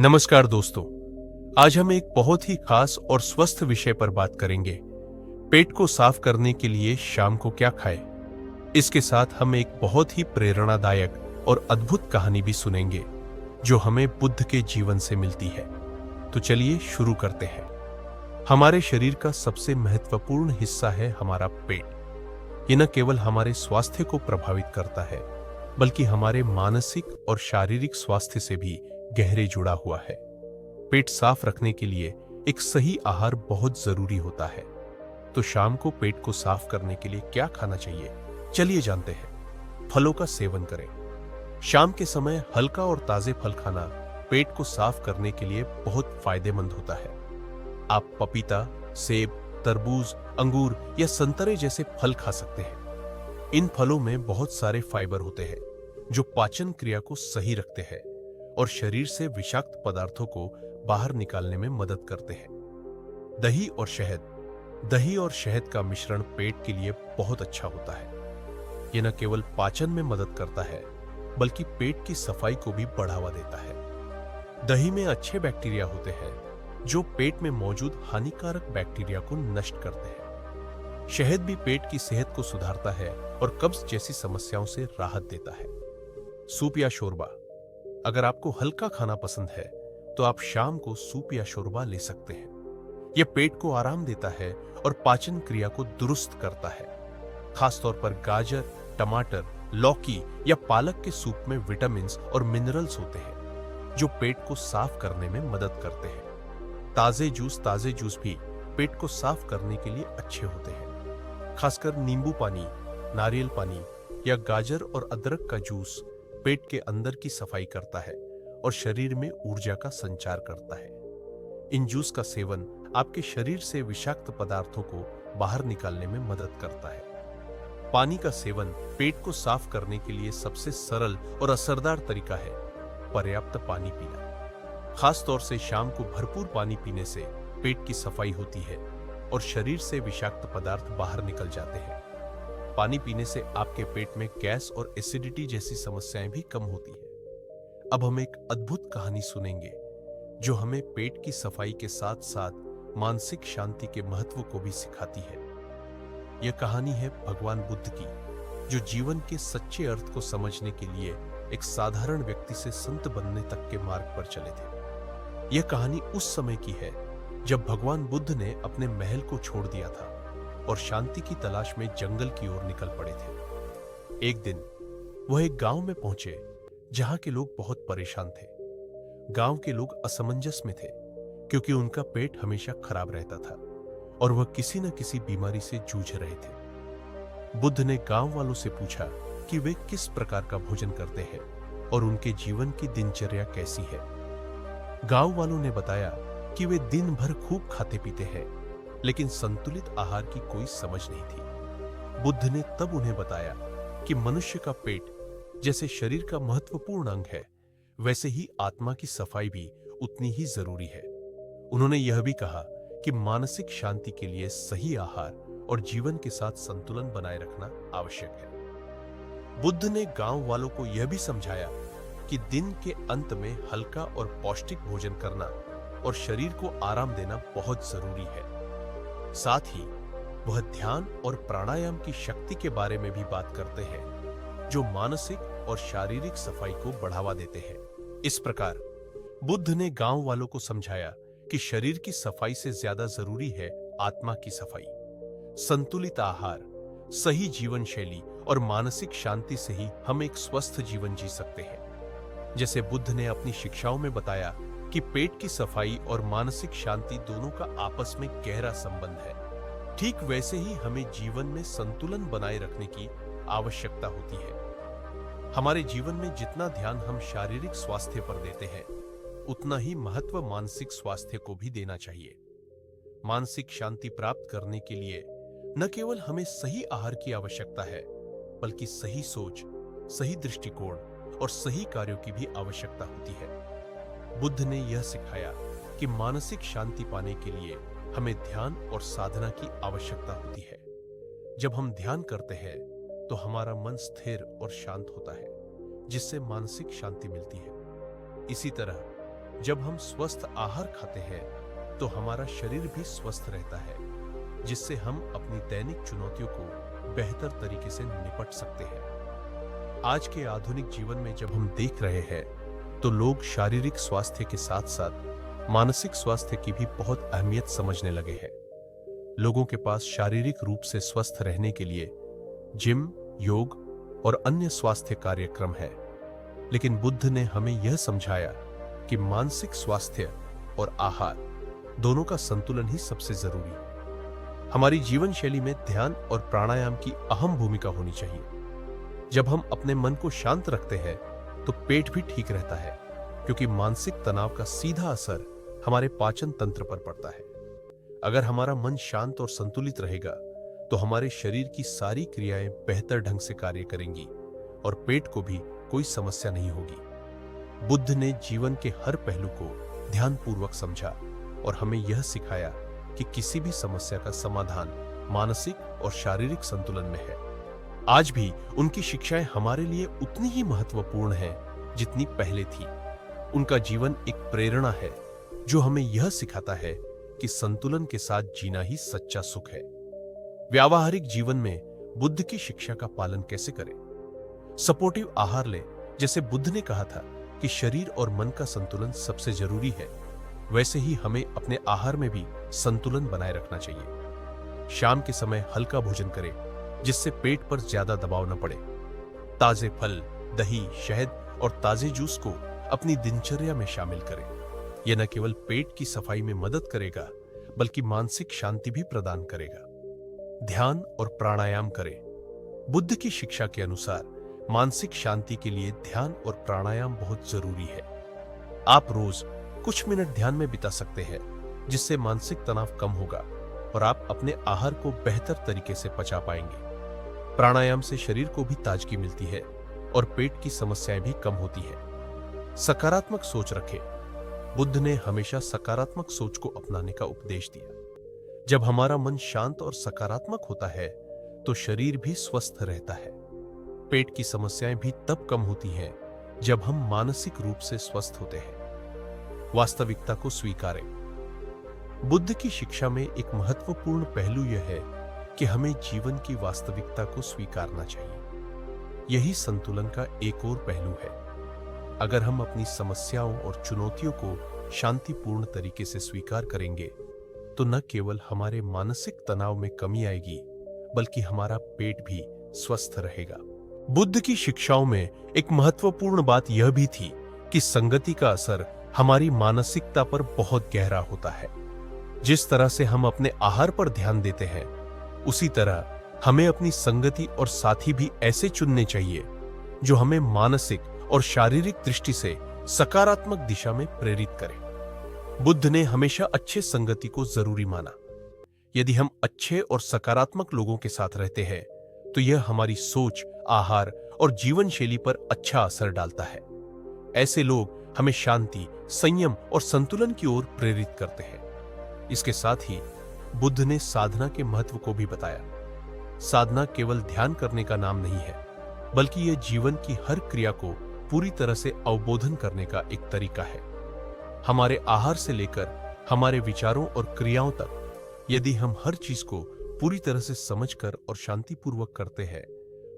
नमस्कार दोस्तों। आज हम एक बहुत ही खास और स्वस्थ विषय पर बात करेंगे। पेट को साफ करने के लिए शाम को क्या खाएं। इसके साथ हम एक बहुत ही प्रेरणादायक और अद्भुत कहानी भी सुनेंगे जो हमें बुद्ध के जीवन से मिलती है। तो चलिए शुरू करते हैं। हमारे शरीर का सबसे महत्वपूर्ण हिस्सा है हमारा पेट। ये न केवल हमारे स्वास्थ्य को प्रभावित करता है बल्कि हमारे मानसिक और शारीरिक स्वास्थ्य से भी गहरे जुड़ा हुआ है। पेट साफ रखने के लिए एक सही आहार बहुत जरूरी होता है। तो शाम को पेट को साफ करने के लिए क्या खाना चाहिए, चलिए जानते हैं। फलों का सेवन करें। शाम के समय हल्का और ताजे फल खाना पेट को साफ करने के लिए बहुत फायदेमंद होता है। आप पपीता, सेब, तरबूज, अंगूर या संतरे जैसे फल खा सकते हैं। इन फलों में बहुत सारे फाइबर होते हैं जो पाचन क्रिया को सही रखते हैं और शरीर से विषाक्त पदार्थों को बाहर निकालने में मदद करते हैं। दही और शहद का मिश्रण पेट के लिए बहुत अच्छा होता है। यह न केवल पाचन में मदद करता है बल्कि पेट की सफाई को भी बढ़ावा देता है। दही में अच्छे बैक्टीरिया होते हैं जो पेट में मौजूद हानिकारक बैक्टीरिया को नष्ट करते हैं। शहद भी पेट की सेहत को सुधारता है और कब्ज जैसी समस्याओं से राहत देता है। सूप या शोरबा। अगर आपको हल्का खाना पसंद है तो आप शाम को सूप या शोरबा ले सकते हैं। यह पेट को आराम देता है और पाचन क्रिया को दुरुस्त करता है। खासतौर पर गाजर, टमाटर, लौकी या पालक के सूप में विटामिन्स और मिनरल्स होते हैं जो पेट को साफ करने में मदद करते हैं। ताजे जूस भी पेट को साफ करने के लिए अच्छे होते हैं। खासकर नींबू पानी, नारियल पानी या गाजर और अदरक का जूस पेट के अंदर की सफाई करता है और शरीर में ऊर्जा का संचार करता है। इन जूस का सेवन आपके शरीर से विषाक्त पदार्थों को बाहर निकालने में मदद करता है। पानी का सेवन पेट को साफ करने के लिए सबसे सरल और असरदार तरीका है पर्याप्त पानी पीना। खास तौर से शाम को भरपूर पानी पीने से पेट की सफाई होती है और शरीर से विषाक्त पदार्थ बाहर निकल जाते हैं। पानी पीने से आपके पेट में गैस और एसिडिटी जैसी समस्याएं भी कम होती है। अब हम एक अद्भुत कहानी सुनेंगे जो हमें पेट की सफाई के साथ साथ मानसिक शांति के महत्व को भी सिखाती है। यह कहानी है भगवान बुद्ध की, जो जीवन के सच्चे अर्थ को समझने के लिए एक साधारण व्यक्ति से संत बनने तक के मार्ग पर चले थे। यह कहानी उस समय की है जब भगवान बुद्ध ने अपने महल को छोड़ दिया था और शांति की तलाश में जंगल की ओर निकल पड़े थे। एक दिन वह एक गांव में पहुंचे जहां के लोग बहुत परेशान थे। गांव के लोग असमंजस में थे क्योंकि उनका पेट हमेशा खराब रहता था और वह किसी न किसी बीमारी से जूझ रहे थे। बुद्ध ने गांव वालों से पूछा कि वे किस प्रकार का भोजन करते हैं और उनके जीवन की दिनचर्या कैसी है। गांव वालों ने बताया कि वे दिन भर खूब खाते पीते हैं लेकिन संतुलित आहार की कोई समझ नहीं थी। बुद्ध ने तब उन्हें बताया कि मनुष्य का पेट जैसे शरीर का महत्वपूर्ण अंग है, वैसे ही आत्मा की सफाई भी उतनी ही जरूरी है। उन्होंने यह भी कहा कि मानसिक शांति के लिए सही आहार और जीवन के साथ संतुलन बनाए रखना आवश्यक है। बुद्ध ने गांव वालों को यह भी समझाया कि दिन के अंत में हल्का और पौष्टिक भोजन करना और शरीर को आराम देना बहुत जरूरी है। साथ ही वह ध्यान और प्राणायाम की शक्ति के बारे में भी बात करते हैं जो मानसिक और शारीरिक सफाई को बढ़ावा देते हैं। इस प्रकार बुद्ध ने गांव वालों को समझाया कि शरीर की सफाई से ज्यादा जरूरी है आत्मा की सफाई। संतुलित आहार, सही जीवन शैली और मानसिक शांति से ही हम एक स्वस्थ जीवन जी सकते हैं। जैसे बुद्ध ने अपनी शिक्षाओं में बताया कि पेट की सफाई और मानसिक शांति दोनों का आपस में गहरा संबंध है, ठीक वैसे ही हमें जीवन में संतुलन बनाए रखने की आवश्यकता होती है। हमारे जीवन में जितना ध्यान हम शारीरिक स्वास्थ्य पर देते हैं, उतना ही महत्व मानसिक स्वास्थ्य को भी देना चाहिए। मानसिक शांति प्राप्त करने के लिए न केवल हमें सही आहार की आवश्यकता है, बल्कि सही सोच, सही दृष्टिकोण और सही कार्यों की भी आवश्यकता होती है। बुद्ध ने यह सिखाया कि मानसिक शांति पाने के लिए हमें ध्यान और साधना की आवश्यकता होती है। जब हम ध्यान करते हैं तो हमारा मन स्थिर और शांत होता है, जिससे मानसिक शांति मिलती है। इसी तरह जब हम स्वस्थ आहार खाते हैं तो हमारा शरीर भी स्वस्थ रहता है, जिससे हम अपनी दैनिक चुनौतियों को बेहतर तरीके से निपट सकते हैं। आज के आधुनिक जीवन में जब हम देख रहे हैं तो लोग शारीरिक स्वास्थ्य के साथ साथ मानसिक स्वास्थ्य की भी बहुत अहमियत समझने लगे हैं। लोगों के पास शारीरिक रूप से स्वस्थ रहने के लिए जिम, योग और अन्य स्वास्थ्य कार्यक्रम है, लेकिन बुद्ध ने हमें यह समझाया कि मानसिक स्वास्थ्य और आहार दोनों का संतुलन ही सबसे जरूरी है। हमारी जीवन शैली में ध्यान और प्राणायाम की अहम भूमिका होनी चाहिए। जब हम अपने मन को शांत रखते हैं तो पेट भी ठीक रहता है, क्योंकि मानसिक तनाव का सीधा असर हमारे पाचन तंत्र पर पड़ता है। अगर हमारा मन शांत और संतुलित रहेगा तो हमारे शरीर की सारी क्रियाएं बेहतर ढंग से कार्य करेंगी और पेट को भी कोई समस्या नहीं होगी। बुद्ध ने जीवन के हर पहलू को ध्यानपूर्वक समझा और हमें यह सिखाया कि किसी भी समस्या का समाधान मानसिक और शारीरिक संतुलन में है। आज भी उनकी शिक्षाएं हमारे लिए उतनी ही महत्वपूर्ण हैं जितनी पहले थी। उनका जीवन एक प्रेरणा है जो हमें यह सिखाता है कि संतुलन के साथ जीना ही सच्चा सुख है। व्यावहारिक जीवन में बुद्ध की शिक्षा का पालन कैसे करें? सपोर्टिव आहार लें। जैसे बुद्ध ने कहा था कि शरीर और मन का संतुलन सबसे जरूरी है, वैसे ही हमें अपने आहार में भी संतुलन बनाए रखना चाहिए। शाम के समय हल्का भोजन करें, जिससे पेट पर ज्यादा दबाव न पड़े। ताजे फल, दही, शहद और ताजे जूस को अपनी दिनचर्या में शामिल करें। यह न केवल पेट की सफाई में मदद करेगा, बल्कि मानसिक शांति भी प्रदान करेगा। ध्यान और प्राणायाम करें। बुद्ध की शिक्षा के अनुसार मानसिक शांति के लिए ध्यान और प्राणायाम बहुत जरूरी है। आप रोज कुछ मिनट ध्यान में बिता सकते हैं, जिससे मानसिक तनाव कम होगा और आप अपने आहार को बेहतर तरीके से पचा पाएंगे। प्राणायाम से शरीर को भी ताजगी मिलती है और पेट की समस्याएं भी कम होती है। सकारात्मक सोच रखें। बुद्ध ने हमेशा सकारात्मक सोच को अपनाने का उपदेश दिया। जब हमारा मन शांत और सकारात्मक होता है तो शरीर भी स्वस्थ रहता है। पेट की समस्याएं भी तब कम होती हैं जब हम मानसिक रूप से स्वस्थ होते हैं। वास्तविकता को स्वीकारें। बुद्ध की शिक्षा में एक महत्वपूर्ण पहलू यह है कि हमें जीवन की वास्तविकता को स्वीकारना चाहिए। यही संतुलन का एक और पहलू है। अगर हम अपनी समस्याओं और चुनौतियों को शांतिपूर्ण तरीके से स्वीकार करेंगे तो न केवल हमारे मानसिक तनाव में कमी आएगी, बल्कि हमारा पेट भी स्वस्थ रहेगा। बुद्ध की शिक्षाओं में एक महत्वपूर्ण बात यह भी थी कि संगति का असर हमारी मानसिकता पर बहुत गहरा होता है। जिस तरह से हम अपने आहार पर ध्यान देते हैं, उसी तरह हमें अपनी संगति और साथी भी ऐसे चुनने चाहिए जो हमें मानसिक और शारीरिक दृष्टि से सकारात्मक दिशा में प्रेरित करें। बुद्ध ने हमेशा अच्छे संगति को जरूरी माना। यदि हम अच्छे और सकारात्मक लोगों के साथ रहते हैं तो यह हमारी सोच, आहार और जीवन शैली पर अच्छा असर डालता है। ऐसे लोग हमें शांति, संयम और संतुलन की ओर प्रेरित करते हैं। इसके साथ ही बुद्ध ने साधना के महत्व को भी बताया। साधना केवल ध्यान करने का नाम नहीं है, बल्कि यह जीवन की हर क्रिया को पूरी तरह से अवबोधन करने का एक तरीका है। हमारे आहार से लेकर हमारे विचारों और क्रियाओं तक, यदि हम हर चीज को पूरी तरह से समझकर और शांतिपूर्वक करते हैं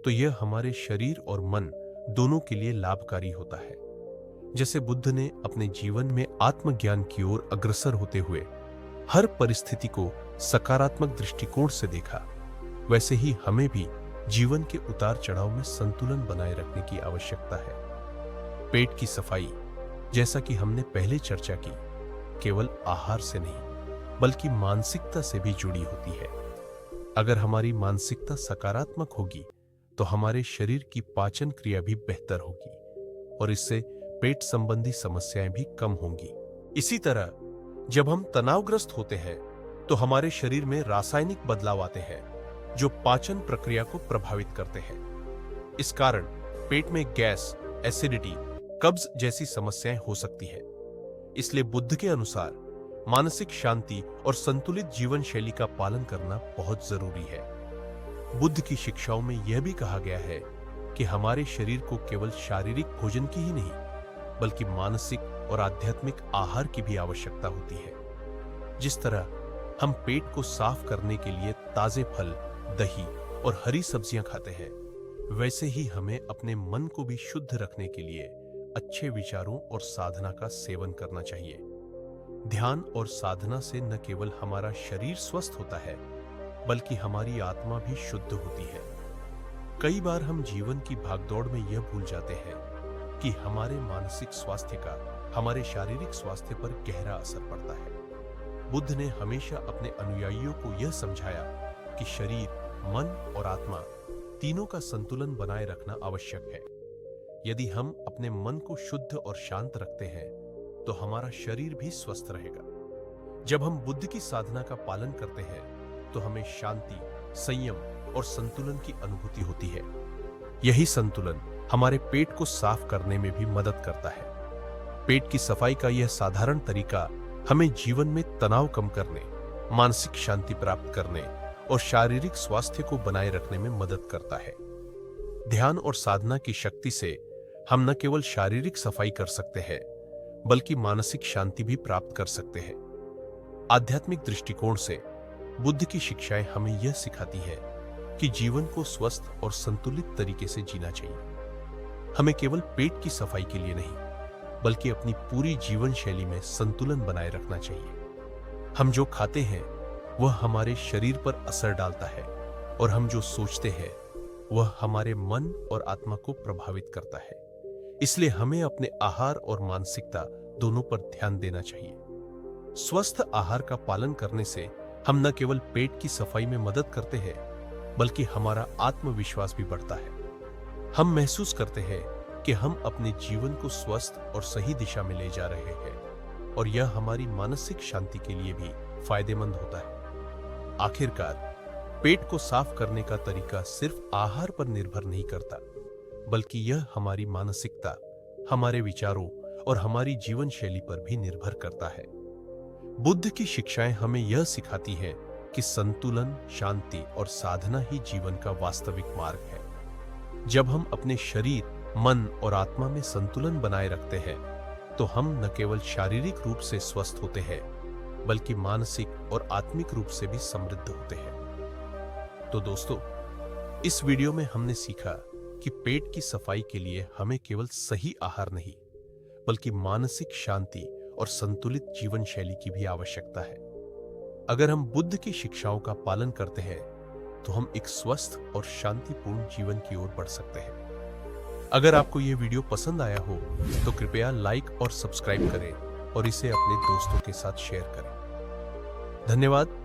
तो यह हमारे शरीर और मन दोनों के लिए लाभकारी होता है। जैसे बुद्ध ने अपने जीवन में आत्मज्ञान की ओर अग्रसर होते हुए हर परिस्थिति को सकारात्मक दृष्टिकोण से देखा, वैसे ही हमें भी जीवन के उतार चढ़ाव में संतुलन बनाए रखने की आवश्यकता है। पेट की सफाई, जैसा कि हमने पहले चर्चा की, केवल आहार से नहीं बल्कि मानसिकता से भी जुड़ी होती है। अगर हमारी मानसिकता सकारात्मक होगी तो हमारे शरीर की पाचन क्रिया भी बेहतर होगी और इससे पेट संबंधी समस्याएं भी कम होंगी। इसी तरह जब हम तनावग्रस्त होते हैं तो हमारे शरीर में रासायनिक बदलाव आते हैं जो पाचन प्रक्रिया को प्रभावित करते हैं। इस कारण पेट में गैस, एसिडिटी, कब्ज जैसी समस्याएं हो सकती है। इसलिए बुद्ध के अनुसार मानसिक शांति और संतुलित जीवन शैली का पालन करना बहुत जरूरी है। बुद्ध की शिक्षाओं में यह भी कहा गया है कि हमारे शरीर को केवल शारीरिक भोजन की ही नहीं, बल्कि मानसिक और आध्यात्मिक आहार की भी आवश्यकता होती है। जिस तरह हम पेट को साफ करने के लिए ताजे फल, दही और हरी सब्जियां खाते हैं, वैसे ही हमें अपने मन को भी शुद्ध रखने के लिए अच्छे विचारों और साधना का सेवन करना चाहिए। ध्यान और साधना से न केवल हमारा शरीर स्वस्थ होता है, बल्कि हमारी आत्मा भी शुद्ध होती है। कई बार हम जीवन की भागदौड़ में यह भूल जाते हैं कि हमारे मानसिक स्वास्थ्य का हमारे शारीरिक स्वास्थ्य पर गहरा असर पड़ता है। बुद्ध ने हमेशा अपने अनुयायियों को यह समझाया कि शरीर, मन और आत्मा तीनों का संतुलन बनाए रखना आवश्यक है। यदि हम अपने मन को शुद्ध और शांत रखते हैं, तो हमारा शरीर भी स्वस्थ रहेगा। जब हम बुद्ध की साधना का पालन करते हैं, तो हमें शांति, संयम और संतुलन की अनुभूति होती है। यही संतुलन हमारे पेट को साफ करने में भी मदद करता है। पेट की सफाई का यह साधारण तरीका हमें जीवन में तनाव कम करने, मानसिक शांति प्राप्त करने और शारीरिक स्वास्थ्य को बनाए रखने में मदद करता है। ध्यान और साधना की शक्ति से हम न केवल शारीरिक सफाई कर सकते हैं, बल्कि मानसिक शांति भी प्राप्त कर सकते हैं। आध्यात्मिक दृष्टिकोण से बुद्ध की शिक्षाएं हमें यह सिखाती है कि जीवन को स्वस्थ और संतुलित तरीके से जीना चाहिए। हमें केवल पेट की सफाई के लिए नहीं, बल्कि अपनी पूरी जीवन शैली में संतुलन बनाए रखना चाहिए। हम जो खाते हैं वह हमारे शरीर पर असर डालता है, और हम जो सोचते हैं वह हमारे मन और आत्मा को प्रभावित करता है। इसलिए हमें अपने आहार और मानसिकता दोनों पर ध्यान देना चाहिए। स्वस्थ आहार का पालन करने से हम न केवल पेट की सफाई में मदद करते हैं, बल्कि हमारा आत्मविश्वास भी बढ़ता है। हम महसूस करते हैं कि हम अपने जीवन को स्वस्थ और सही दिशा में ले जा रहे हैं, और यह हमारी मानसिक शांति के लिए भी फायदेमंद होता है। आखिरकार, पेट को साफ करने का तरीका सिर्फ आहार पर निर्भर नहीं करता, बल्कि यह हमारी मानसिकता, हमारे विचारों और हमारी जीवन शैली पर भी निर्भर करता है। बुद्ध की शिक्षाएं हमें यह सिखाती हैं कि संतुलन, शांति और साधना ही जीवन का वास्तविक मार्ग है। जब हम अपने शरीर, मन और आत्मा में संतुलन बनाए रखते हैं, तो हम न केवल शारीरिक रूप से स्वस्थ होते हैं, बल्कि मानसिक और आत्मिक रूप से भी समृद्ध होते हैं। तो दोस्तों, इस वीडियो में हमने सीखा कि पेट की सफाई के लिए हमें केवल सही आहार नहीं, बल्कि मानसिक शांति और संतुलित जीवन शैली की भी आवश्यकता है। अगर हम बुद्ध की शिक्षाओं का पालन करते हैं, तो हम एक स्वस्थ और शांतिपूर्ण जीवन की ओर बढ़ सकते हैं। अगर आपको यह वीडियो पसंद आया हो, तो कृपया लाइक और सब्सक्राइब करें और इसे अपने दोस्तों के साथ शेयर करें। धन्यवाद।